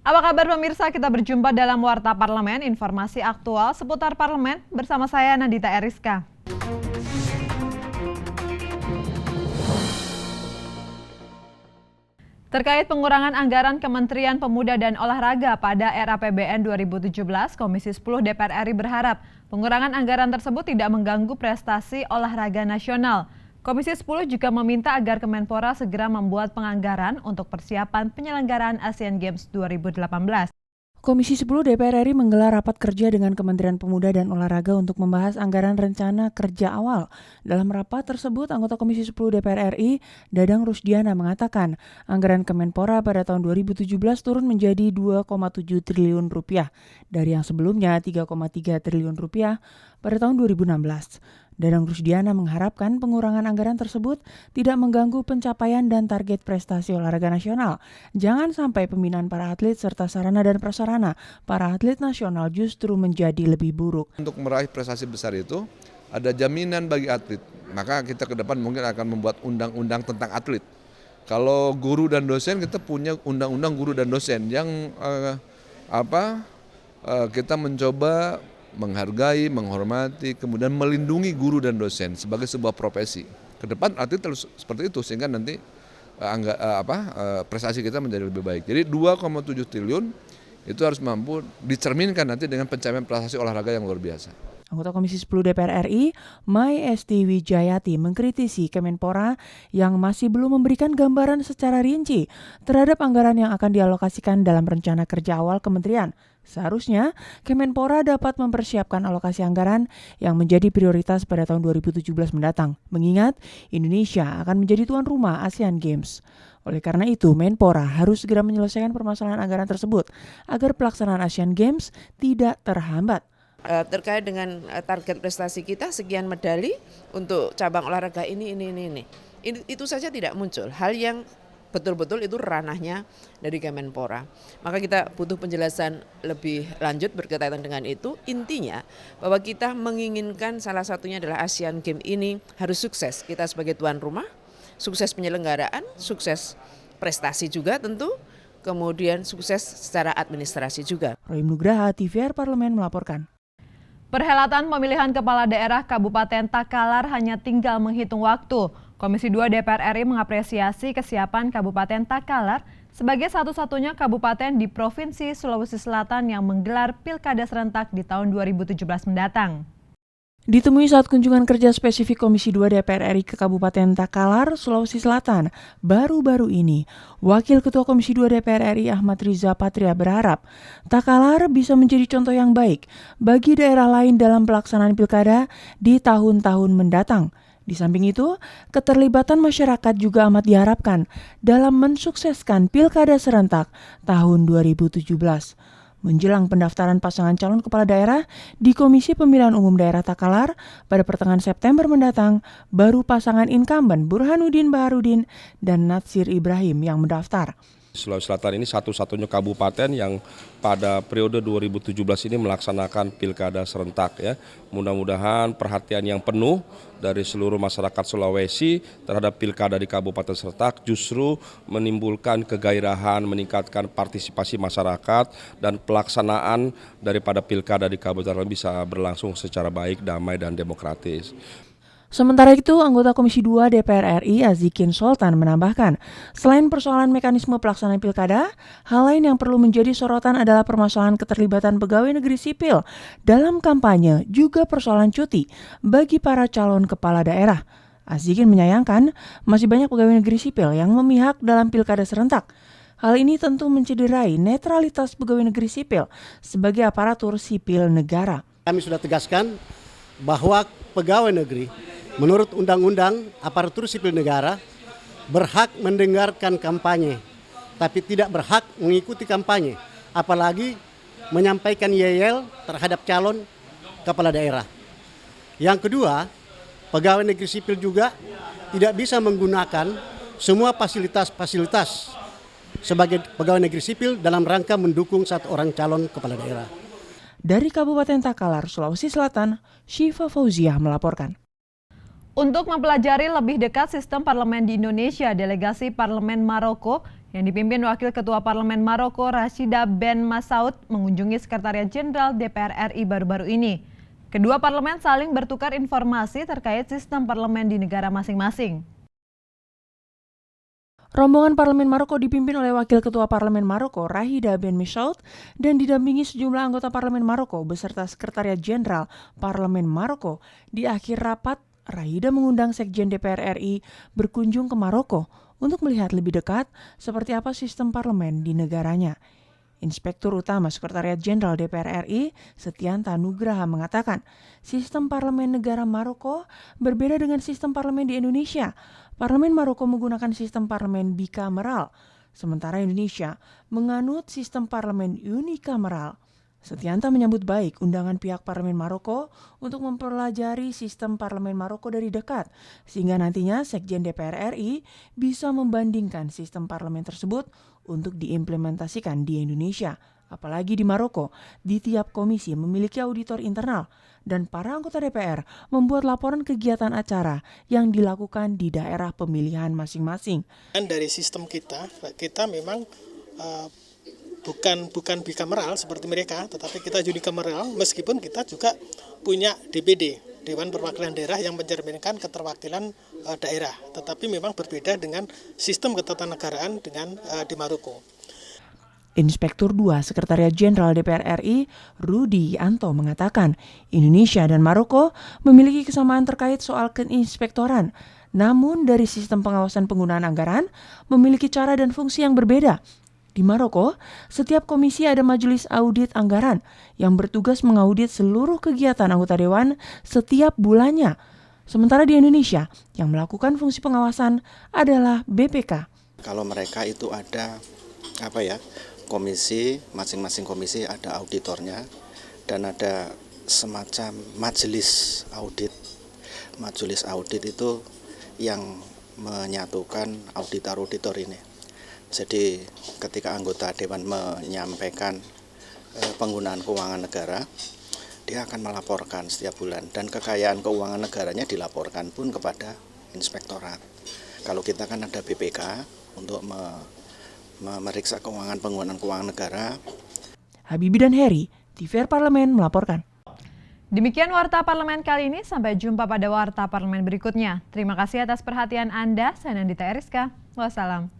Apa kabar pemirsa? Kita berjumpa dalam Warta Parlemen, informasi aktual seputar parlemen bersama saya Nandita Eriska. Terkait pengurangan anggaran Kementerian Pemuda dan Olahraga pada RAPBN 2017, Komisi 10 DPR RI berharap pengurangan anggaran tersebut tidak mengganggu prestasi olahraga nasional. Komisi 10 juga meminta agar Kemenpora segera membuat penganggaran untuk persiapan penyelenggaraan Asian Games 2018. Komisi 10 DPR RI menggelar rapat kerja dengan Kementerian Pemuda dan Olahraga untuk membahas anggaran rencana kerja awal. Dalam rapat tersebut, anggota Komisi 10 DPR RI, Dadang Rusdiana, mengatakan anggaran Kemenpora pada tahun 2017 turun menjadi 2,7 triliun rupiah dari yang sebelumnya 3,3 triliun rupiah pada tahun 2016. Dadang Rusdiana mengharapkan pengurangan anggaran tersebut tidak mengganggu pencapaian dan target prestasi olahraga nasional. Jangan sampai pembinaan para atlet serta sarana dan prasarana para atlet nasional justru menjadi lebih buruk. Untuk meraih prestasi besar itu ada jaminan bagi atlet. Maka kita ke depan mungkin akan membuat undang-undang tentang atlet. Kalau guru dan dosen, kita punya undang-undang guru dan dosen yang kita mencoba menghargai, menghormati, kemudian melindungi guru dan dosen sebagai sebuah profesi. Ke depan atlet terus seperti itu sehingga nanti prestasi kita menjadi lebih baik. Jadi 2,7 triliun itu harus mampu dicerminkan nanti dengan pencapaian prestasi olahraga yang luar biasa. Anggota Komisi 10 DPR RI, Mai Esti Wijayati, mengkritisi Kemenpora yang masih belum memberikan gambaran secara rinci terhadap anggaran yang akan dialokasikan dalam rencana kerja awal kementerian. Seharusnya, Kemenpora dapat mempersiapkan alokasi anggaran yang menjadi prioritas pada tahun 2017 mendatang, mengingat Indonesia akan menjadi tuan rumah Asian Games. Oleh karena itu, Menpora harus segera menyelesaikan permasalahan anggaran tersebut agar pelaksanaan Asian Games tidak terhambat. Terkait dengan target prestasi kita sekian medali untuk cabang olahraga ini. Itu saja tidak muncul. Hal yang betul-betul itu ranahnya dari Kemenpora. Maka kita butuh penjelasan lebih lanjut berkaitan dengan itu. Intinya bahwa kita menginginkan salah satunya adalah Asian Games ini harus sukses. Kita sebagai tuan rumah, sukses penyelenggaraan, sukses prestasi juga tentu, kemudian sukses secara administrasi juga. Roim Nugraha, TVR Parlemen melaporkan. Perhelatan pemilihan kepala daerah Kabupaten Takalar hanya tinggal menghitung waktu. Komisi 2 DPR RI mengapresiasi kesiapan Kabupaten Takalar sebagai satu-satunya kabupaten di Provinsi Sulawesi Selatan yang menggelar pilkada serentak di tahun 2017 mendatang. Ditemui saat kunjungan kerja spesifik Komisi 2 DPR RI ke Kabupaten Takalar, Sulawesi Selatan, baru-baru ini, Wakil Ketua Komisi 2 DPR RI Ahmad Riza Patria berharap Takalar bisa menjadi contoh yang baik bagi daerah lain dalam pelaksanaan pilkada di tahun-tahun mendatang. Di samping itu, keterlibatan masyarakat juga amat diharapkan dalam mensukseskan pilkada serentak tahun 2017. Menjelang pendaftaran pasangan calon kepala daerah di Komisi Pemilihan Umum Daerah Takalar pada pertengahan September mendatang, baru pasangan incumbent Burhanuddin Baharudin dan Natsir Ibrahim yang mendaftar. Sulawesi Selatan ini satu-satunya kabupaten yang pada periode 2017 ini melaksanakan pilkada serentak ya. Mudah-mudahan perhatian yang penuh dari seluruh masyarakat Sulawesi terhadap pilkada di Kabupaten Serentak justru menimbulkan kegairahan, meningkatkan partisipasi masyarakat dan pelaksanaan daripada pilkada di Kabupaten bisa berlangsung secara baik, damai dan demokratis. Sementara itu, anggota Komisi 2 DPR RI Azikin Sultan menambahkan, selain persoalan mekanisme pelaksanaan pilkada, hal lain yang perlu menjadi sorotan adalah permasalahan keterlibatan pegawai negeri sipil dalam kampanye, juga persoalan cuti bagi para calon kepala daerah. Azikin menyayangkan masih banyak pegawai negeri sipil yang memihak dalam pilkada serentak. Hal ini tentu mencederai netralitas pegawai negeri sipil sebagai aparatur sipil negara. Kami sudah tegaskan bahwa pegawai negeri menurut Undang-Undang Aparatur Sipil Negara berhak mendengarkan kampanye, tapi tidak berhak mengikuti kampanye, apalagi menyampaikan yel-yel terhadap calon kepala daerah. Yang kedua, pegawai negeri sipil juga tidak bisa menggunakan semua fasilitas-fasilitas sebagai pegawai negeri sipil dalam rangka mendukung satu orang calon kepala daerah. Dari Kabupaten Takalar, Sulawesi Selatan, Syifa Fauziah melaporkan. Untuk mempelajari lebih dekat sistem parlemen di Indonesia, delegasi Parlemen Maroko yang dipimpin Wakil Ketua Parlemen Maroko Rashida Ben Massaud mengunjungi Sekretariat Jenderal DPR RI baru-baru ini. Kedua parlemen saling bertukar informasi terkait sistem parlemen di negara masing-masing. Rombongan Parlemen Maroko dipimpin oleh Wakil Ketua Parlemen Maroko Rashida Ben Massaud dan didampingi sejumlah anggota Parlemen Maroko beserta Sekretariat Jenderal Parlemen Maroko. Di akhir rapat, Rashida mengundang Sekjen DPR RI berkunjung ke Maroko untuk melihat lebih dekat seperti apa sistem parlemen di negaranya. Inspektur Utama Sekretariat Jenderal DPR RI, Setianta Nugraha mengatakan, sistem parlemen negara Maroko berbeda dengan sistem parlemen di Indonesia. Parlemen Maroko menggunakan sistem parlemen bikameral, sementara Indonesia menganut sistem parlemen unikameral. Setianta menyambut baik undangan pihak Parlemen Maroko untuk mempelajari sistem Parlemen Maroko dari dekat, sehingga nantinya Sekjen DPR RI bisa membandingkan sistem parlemen tersebut untuk diimplementasikan di Indonesia. Apalagi di Maroko, di tiap komisi memiliki auditor internal dan para anggota DPR membuat laporan kegiatan acara yang dilakukan di daerah pemilihan masing-masing. Dan dari sistem kita memang bukan bikameral seperti mereka, tetapi kita unikameral, meskipun kita juga punya DPD, Dewan Perwakilan Daerah, yang mencerminkan keterwakilan daerah, tetapi memang berbeda dengan sistem ketatanegaraan dengan di Maroko. Inspektur 2 Sekretariat Jenderal DPR RI, Rudi Anto mengatakan, Indonesia dan Maroko memiliki kesamaan terkait soal keinspektoran. Namun dari sistem pengawasan penggunaan anggaran memiliki cara dan fungsi yang berbeda. Di Maroko, setiap komisi ada majelis audit anggaran yang bertugas mengaudit seluruh kegiatan anggota dewan setiap bulannya. Sementara di Indonesia, yang melakukan fungsi pengawasan adalah BPK. Kalau mereka itu ada komisi, masing-masing komisi ada auditornya dan ada semacam majelis audit. Majelis audit itu yang menyatukan auditor-auditor ini. Jadi ketika anggota dewan menyampaikan penggunaan keuangan negara, dia akan melaporkan setiap bulan dan kekayaan keuangan negaranya dilaporkan pun kepada inspektorat. Kalau kita kan ada BPK untuk memeriksa penggunaan keuangan negara. Habibie dan Heri, TVR Parlemen melaporkan. Demikian Warta Parlemen kali ini, sampai jumpa pada Warta Parlemen berikutnya. Terima kasih atas perhatian Anda, saya Nandita Eriska. Wassalam.